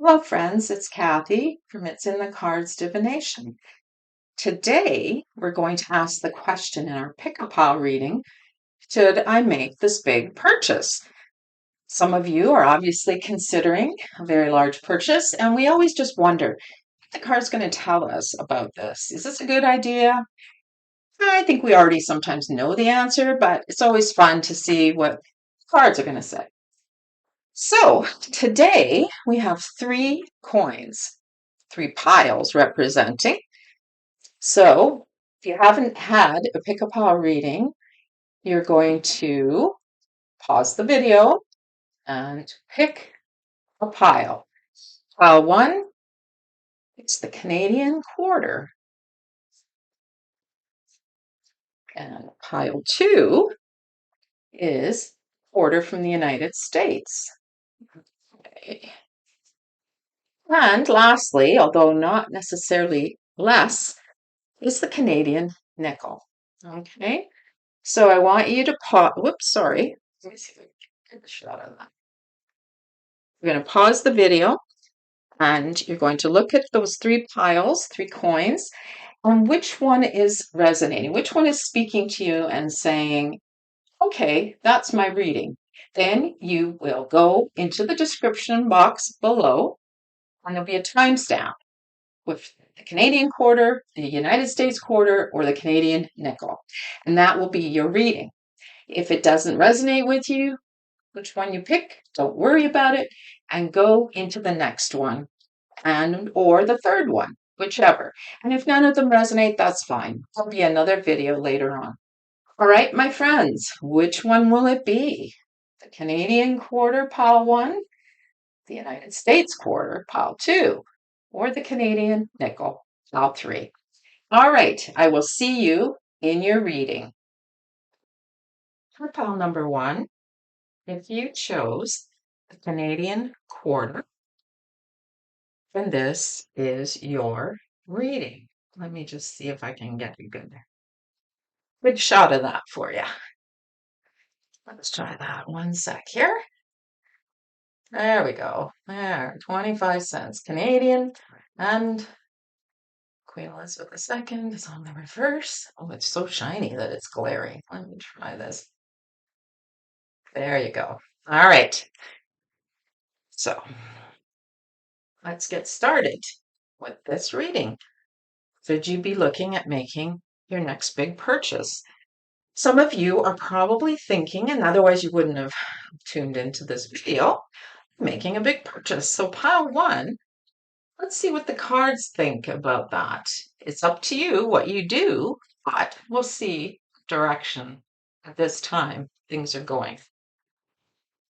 Hello, friends. It's Kathy from It's in the Cards Divination. Today, we're going to ask the question in our pick-a-pile reading, should I make this big purchase? Some of you are obviously considering a very large purchase, and we always just wonder what the card's going to tell us about this. Is this a good idea? I think we already sometimes know the answer, but it's always fun to see what cards are going to say. So today we have 3 coins, 3 piles representing. So if you haven't had a pick-a-pile reading, you're going to pause the video and pick a pile. Pile 1, it's the Canadian quarter. And pile 2 is quarter from the United States. Okay. And lastly, although not necessarily less, is the Canadian nickel. Okay, so I want you to pause. Whoops, sorry. Let me see if I can get a shot of that. We're going to pause the video and you're going to look at those 3 piles, 3 coins, and which one is resonating, which one is speaking to you and saying, okay, that's my reading. Then you will go into the description box below and there'll be a timestamp with the Canadian quarter, the United States quarter, or the Canadian nickel. And that will be your reading. If it doesn't resonate with you, which one you pick, don't worry about it, and go into the next one or the third one, whichever. And if none of them resonate, that's fine. There'll be another video later on. All right, my friends, which one will it be? The Canadian quarter, pile 1, the United States quarter, pile 2, or the Canadian nickel, pile 3. All right, I will see you in your reading. For pile number 1, if you chose the Canadian quarter, then this is your reading. Let me just see if I can get a good shot of that for you. Let's try that 1 sec here. There we go. There, 25 cents Canadian. And Queen Elizabeth II is on the reverse. Oh, it's so shiny that it's glaring. Let me try this. There you go. All right. So let's get started with this reading. Should you be looking at making your next big purchase? Some of you are probably thinking, and otherwise you wouldn't have tuned into this video, making a big purchase. So pile 1, let's see what the cards think about that. It's up to you what you do, but we'll see direction at this time things are going.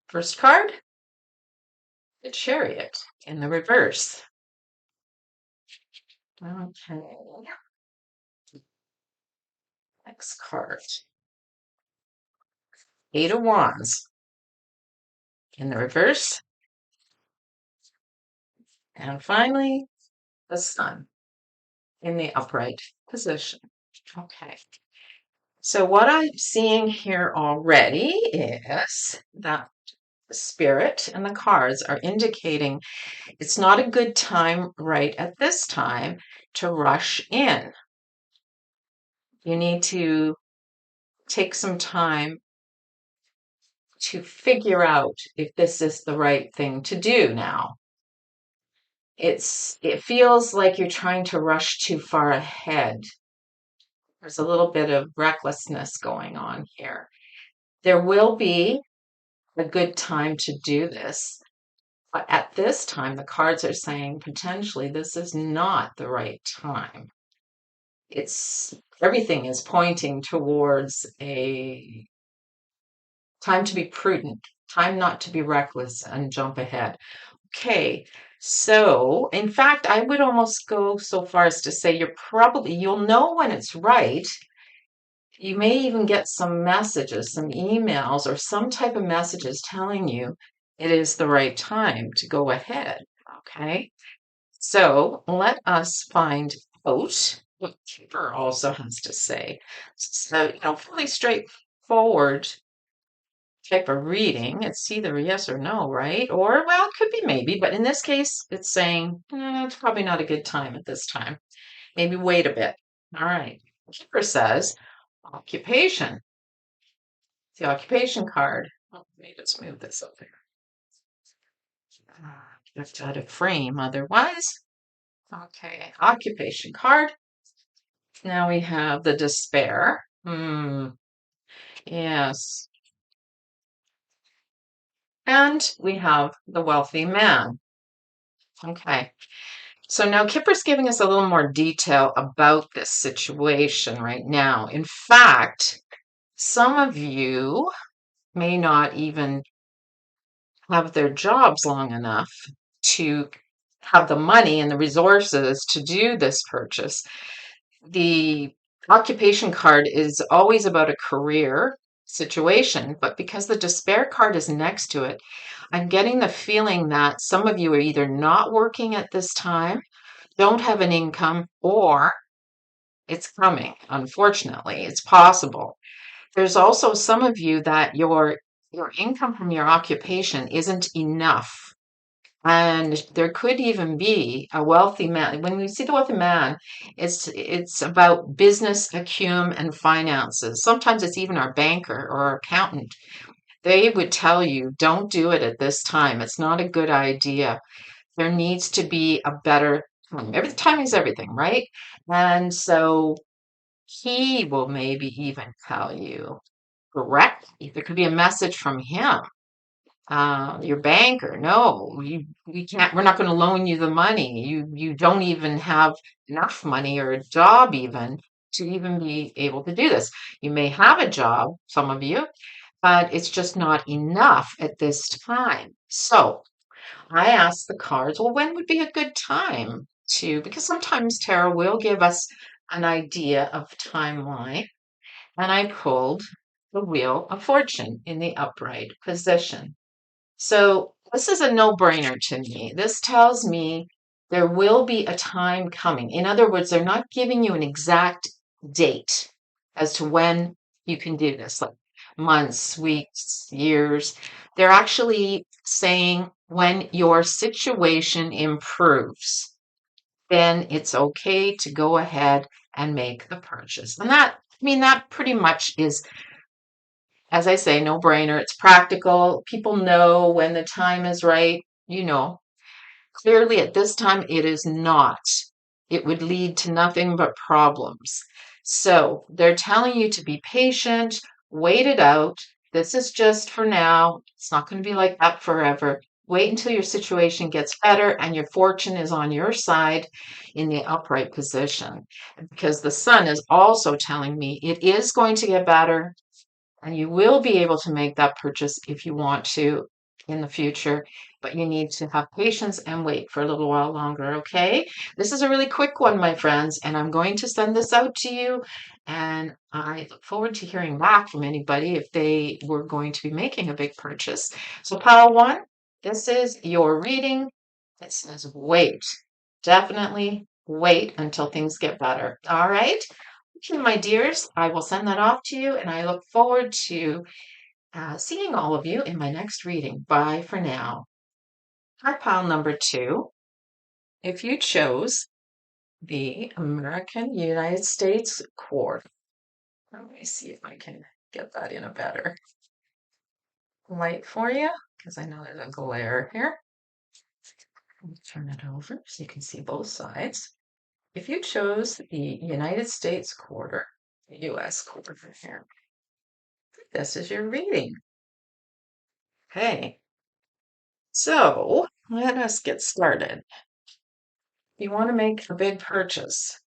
First card, the Chariot in the reverse. Okay. Next card, 8 of Wands in the reverse. And finally, the Sun in the upright position. Okay. So what I'm seeing here already is that the Spirit and the cards are indicating it's not a good time right at this time to rush in. You need to take some time to figure out if this is the right thing to do now. It feels like you're trying to rush too far ahead. There's a little bit of recklessness going on here. There will be a good time to do this, but at this time, the cards are saying potentially this is not the right time. Everything is pointing towards a time to be prudent, time not to be reckless and jump ahead. Okay, so in fact, I would almost go so far as to say you'll know when it's right. You may even get some messages, some emails, or some type of messages telling you it is the right time to go ahead. Okay, so let us find out what Kipper also has to say. So, fairly straightforward type of reading. It's either yes or no, right? Or, well, it could be maybe, but in this case, it's saying it's probably not a good time at this time. Maybe wait a bit. All right. Kipper says occupation. It's the occupation card. Oh, let me just move this up there. It's out of frame otherwise. Okay, occupation card. Now we have the despair. Yes. And we have the wealthy man. Okay. So now Kipper's giving us a little more detail about this situation right now. In fact, some of you may not even have their jobs long enough to have the money and the resources to do this purchase. The occupation card is always about a career situation, but because the despair card is next to it, I'm getting the feeling that some of you are either not working at this time, don't have an income, or it's coming. Unfortunately, it's possible. There's also some of you that your income from your occupation isn't enough. And there could even be a wealthy man. When we see the wealthy man, it's about business acumen and finances. Sometimes it's even our banker or our accountant. They would tell you, don't do it at this time. It's not a good idea. There needs to be a better time. Every time is everything, right? And so he will maybe even tell you correctly. There could be a message from him, your banker. No, we can't. We're not going to loan you the money. You don't even have enough money or a job even to even be able to do this. You may have a job, some of you, but it's just not enough at this time. So I asked the cards, well, when would be a good time to, because sometimes tarot will give us an idea of timeline. And I pulled the Wheel of Fortune in the upright position. So this is a no-brainer to me. This tells me there will be a time coming. In other words, they're not giving you an exact date as to when you can do this, like months, weeks, years. They're actually saying when your situation improves, then it's okay to go ahead and make the purchase. And that, I mean, that pretty much is, as I say, no brainer. It's practical. People know when the time is right. You know, clearly at this time, it is not. It would lead to nothing but problems. So they're telling you to be patient, wait it out. This is just for now. It's not going to be like that forever. Wait until your situation gets better and your fortune is on your side in the upright position. Because the sun is also telling me it is going to get better. And you will be able to make that purchase if you want to in the future, but you need to have patience and wait for a little while longer, okay? This is a really quick one, my friends, and I'm going to send this out to you. And I look forward to hearing back from anybody if they were going to be making a big purchase. So, pile one, this is your reading. It says wait. Definitely wait until things get better. All right? Okay, my dears, I will send that off to you, and I look forward to seeing all of you in my next reading. Bye for now. Hi, pile number two. If you chose the American United States quarter, let me see if I can get that in a better light for you, because I know there's a glare here. Let me turn it over so you can see both sides. If you chose the United States quarter, the US quarter here, this is your reading. Okay, so let us get started. You want to make a big purchase.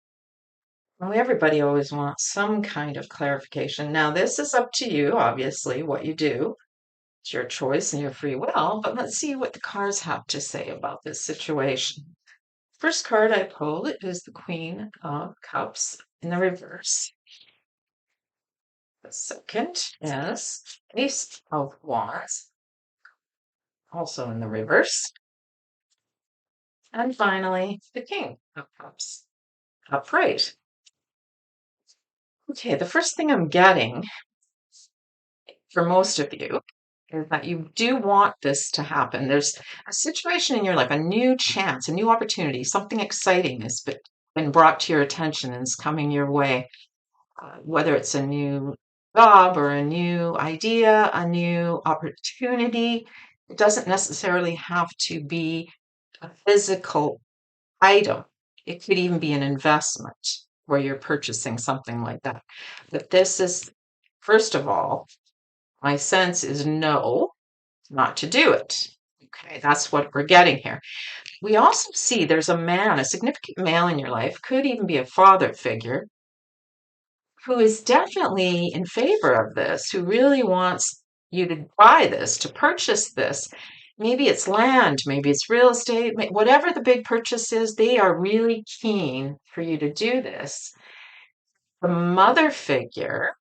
Well, everybody always wants some kind of clarification. Now, this is up to you, obviously, what you do. It's your choice and your free will, but let's see what the cards have to say about this situation. First card I pulled is the Queen of Cups in the reverse. The second is Ace of Wands, also in the reverse. And finally, the King of Cups, upright. Okay, the first thing I'm getting for most of you is that you do want this to happen. There's a situation in your life, a new chance, a new opportunity, something exciting has been brought to your attention and is coming your way, whether it's a new job or a new idea, a new opportunity. It doesn't necessarily have to be a physical item. It could even be an investment where you're purchasing something like that. But this is, first of all, my sense is no, not to do it. Okay, that's what we're getting here. We also see there's a man, a significant male in your life, could even be a father figure, who is definitely in favor of this, who really wants you to buy this, to purchase this. Maybe it's land, maybe it's real estate, whatever the big purchase is, they are really keen for you to do this. The mother figure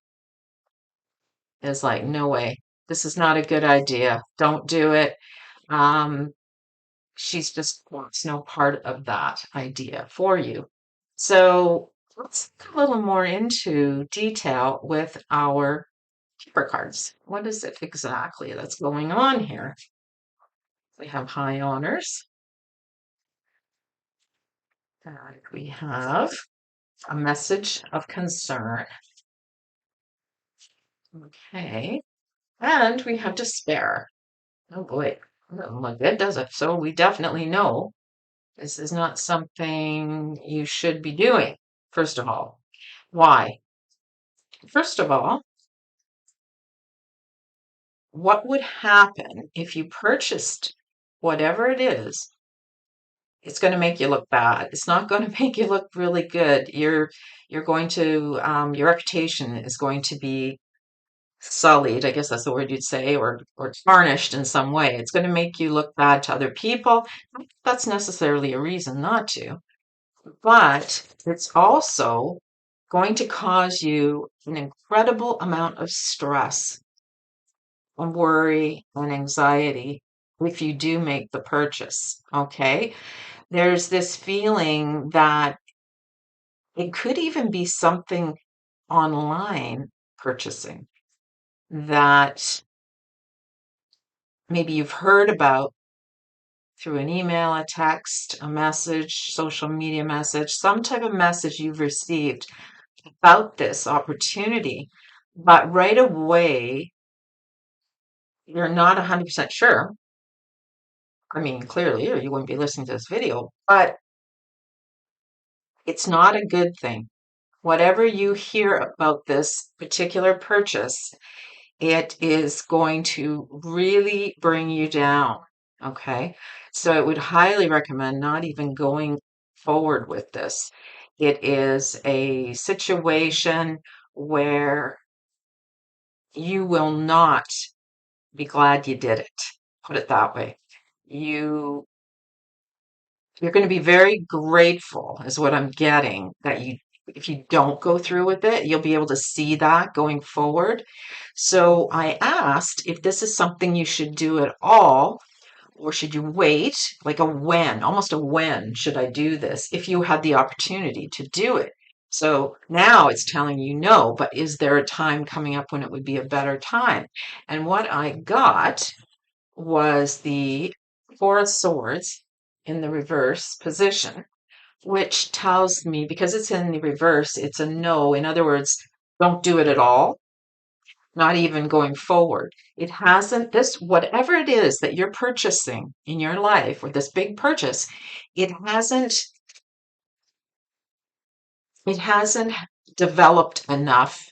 is like, no way, this is not a good idea. Don't do it. Um, she's just wants no part of that idea for you. So let's get a little more into detail with our Kipper cards. What is it exactly that's going on here? We have high honors, and we have a message of concern. Okay, and we have despair. Oh boy, doesn't look good, does it? So we definitely know this is not something you should be doing, first of all. Why? First of all, what would happen if you purchased whatever it is? It's going to make you look bad. It's not going to make you look really good. You're going to your reputation is going to be sullied. I guess that's the word you'd say, or tarnished in some way. It's going to make you look bad to other people. That's necessarily a reason not to, but it's also going to cause you an incredible amount of stress and worry and anxiety if you do make the purchase. Okay. There's this feeling that it could even be something online purchasing that maybe you've heard about through an email, a text, a message, social media message, some type of message you've received about this opportunity, but right away you're not 100% sure. I mean, clearly, or you wouldn't be listening to this video, but it's not a good thing. Whatever you hear about this particular purchase, it is going to really bring you down. Okay. So I would highly recommend not even going forward with this. It is a situation where you will not be glad you did it. Put it that way. You you're going to be very grateful, is what I'm getting, that you, if you don't go through with it, you'll be able to see that going forward. So I asked if this is something you should do at all, or should you wait, like a when, almost a when should I do this, if you had the opportunity to do it. So now it's telling you no, but is there a time coming up when it would be a better time? And what I got was the Four of Swords in the reverse position, which tells me, because it's in the reverse, it's a no. In other words, don't do it at all, not even going forward. It hasn't, this, whatever it is that you're purchasing in your life, or this big purchase, it hasn't developed enough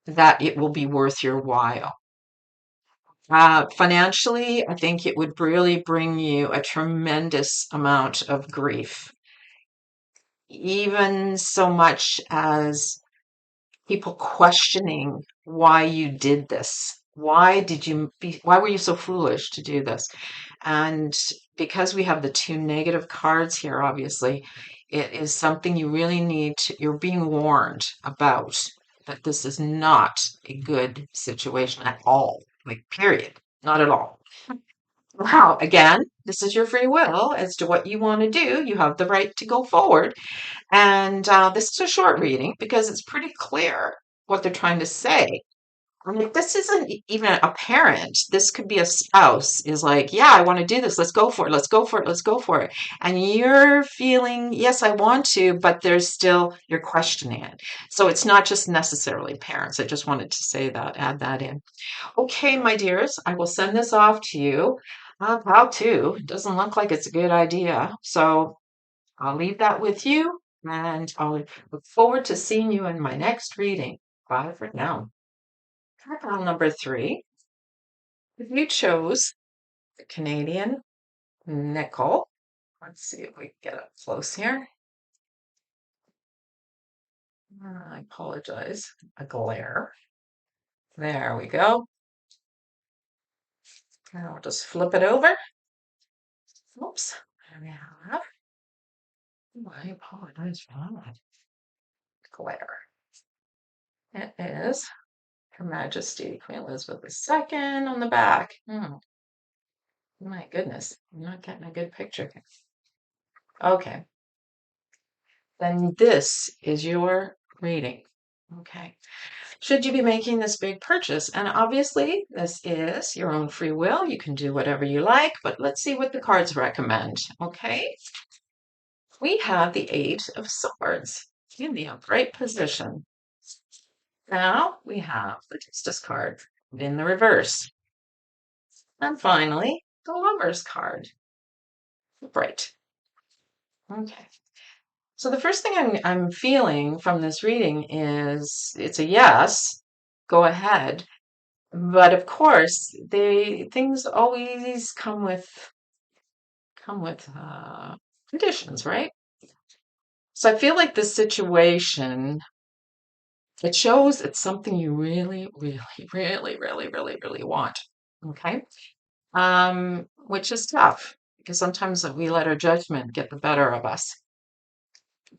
that it will be worth your while. Financially, I think it would really bring you a tremendous amount of grief, even so much as people questioning why you did this. Why were you so foolish to do this? And because we have the two negative cards here, obviously, it is something you really need to, you're being warned about, that this is not a good situation at all. Like, period. Not at all. Now, again, this is your free will as to what you want to do. You have the right to go forward. And this is a short reading because it's pretty clear what they're trying to say. And if this isn't even a parent, this could be a spouse is like, yeah, I want to do this. Let's go for it. Let's go for it. Let's go for it. And you're feeling, yes, I want to, but there's still, you're questioning it. So it's not just necessarily parents. I just wanted to say that, add that in. Okay, my dears, I will send this off to you. How to? It doesn't look like it's a good idea. So I'll leave that with you, and I'll look forward to seeing you in my next reading. Bye for now. Pile number 3. If you chose the Canadian nickel, let's see if we can get up close here. I apologize, a glare. There we go. Now I'll just flip it over. Oops, there we have. Oh, I apologize for that glare. It is Her Majesty Queen Elizabeth II on the back. My goodness, I'm not getting a good picture. Okay, then this is your reading. Okay. Should you be making this big purchase? And obviously, this is your own free will. You can do whatever you like, but let's see what the cards recommend. Okay. We have the Eight of Swords in the upright position. Now we have the Justice card in the reverse. And finally, the Lover's card. Upright. Okay. So the first thing I'm feeling from this reading is it's a yes, go ahead. But of course, things always come with conditions, right? So I feel like this situation, it shows it's something you really, really, really, really, really, really want. Okay. Which is tough because sometimes we let our judgment get the better of us.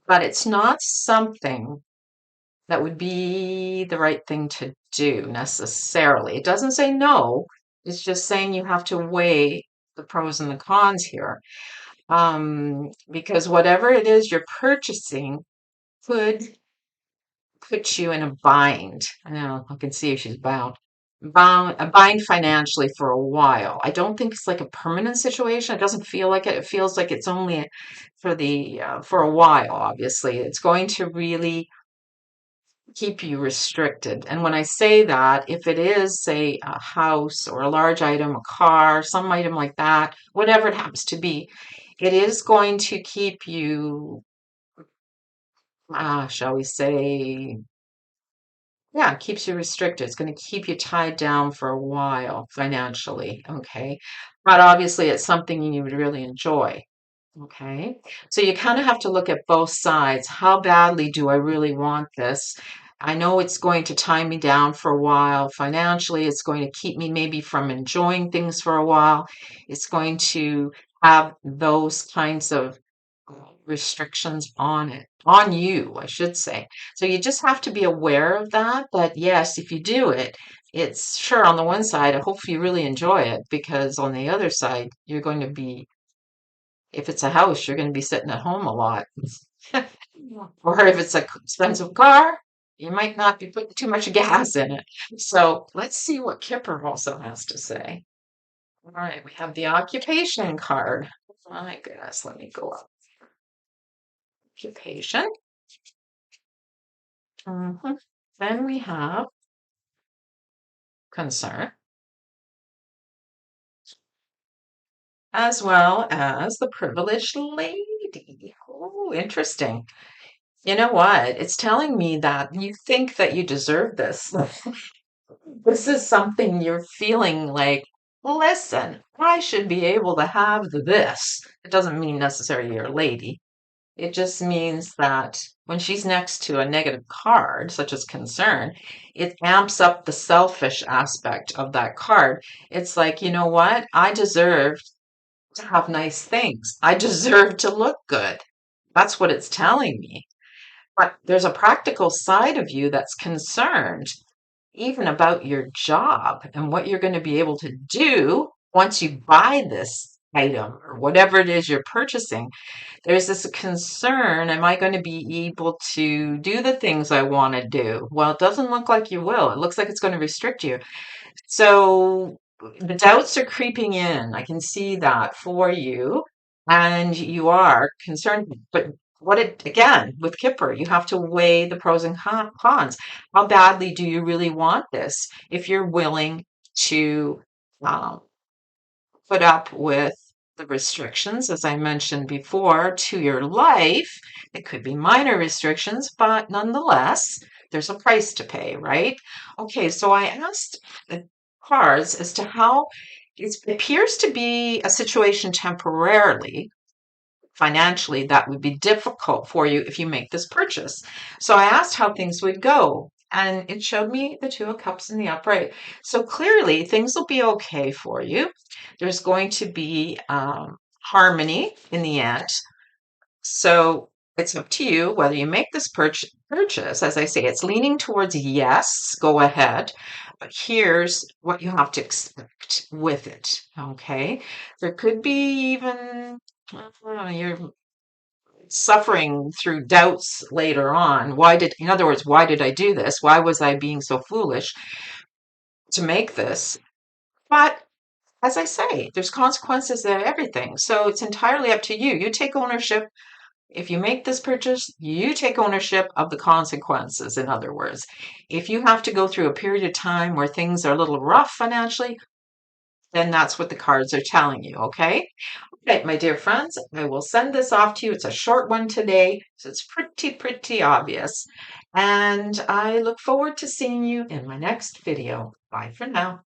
But it's not something that would be the right thing to do necessarily. It doesn't say no. It's just saying you have to weigh the pros and the cons here. Because whatever it is you're purchasing could put you in a bind. I know, I can see she's a bind financially for a while. I don't think it's like a permanent situation. It doesn't feel like it. It feels like it's only for a while. Obviously, it's going to really keep you restricted. And when I say that, if it is, say, a house or a large item, a car, some item like that, whatever it happens to be, it is going to keep you, shall we say, yeah, it keeps you restricted. It's going to keep you tied down for a while financially. Okay. But obviously, it's something you would really enjoy. Okay. So you kind of have to look at both sides. How badly do I really want this? I know it's going to tie me down for a while financially. It's going to keep me maybe from enjoying things for a while. It's going to have those kinds of restrictions on it, on you, I should say. So you just have to be aware of that. But yes, if you do it, it's sure on the one side, I hope you really enjoy it because on the other side, you're going to be, if it's a house, you're going to be sitting at home a lot. Or if it's an expensive car, you might not be putting too much gas in it. So let's see what Kipper also has to say. All right, we have the occupation card. My goodness, let me go up. Occupation. Then we have concern, as well as the privileged lady. Oh, interesting. You know what? It's telling me that you think that you deserve this. This is something you're feeling like, listen, I should be able to have this. It doesn't mean necessarily you're a lady. It just means that when she's next to a negative card, such as concern, it amps up the selfish aspect of that card. It's like, you know what? I deserve to have nice things. I deserve to look good. That's what it's telling me. But there's a practical side of you that's concerned even about your job and what you're going to be able to do once you buy this item or whatever it is you're purchasing, there's this concern, am I going to be able to do the things I want to do? Well, it doesn't look like you will. It looks like it's going to restrict you. So the doubts are creeping in. I can see that for you. And you are concerned. But again, with Kipper, you have to weigh the pros and cons. How badly do you really want this? If you're willing to um, put up with the restrictions, as I mentioned before, to your life. It could be minor restrictions, but nonetheless, there's a price to pay, right? Okay, so I asked the cards as to how it appears to be a situation temporarily financially that would be difficult for you if you make this purchase. So I asked how things would go, and it showed me the Two of Cups in the upright. So clearly, things will be okay for you. There's going to be harmony in the end. So it's up to you whether you make this purchase. As I say, it's leaning towards yes, go ahead. But here's what you have to expect with it. Okay. There could be even you're suffering through doubts later on. In other words, why did I do this? Why was I being so foolish to make this? But as I say, there's consequences to everything. So it's entirely up to you. You take ownership. If you make this purchase, you take ownership of the consequences. In other words, if you have to go through a period of time where things are a little rough financially, then that's what the cards are telling you, okay? Okay, my dear friends, I will send this off to you. It's a short one today, so it's pretty obvious. And I look forward to seeing you in my next video. Bye for now.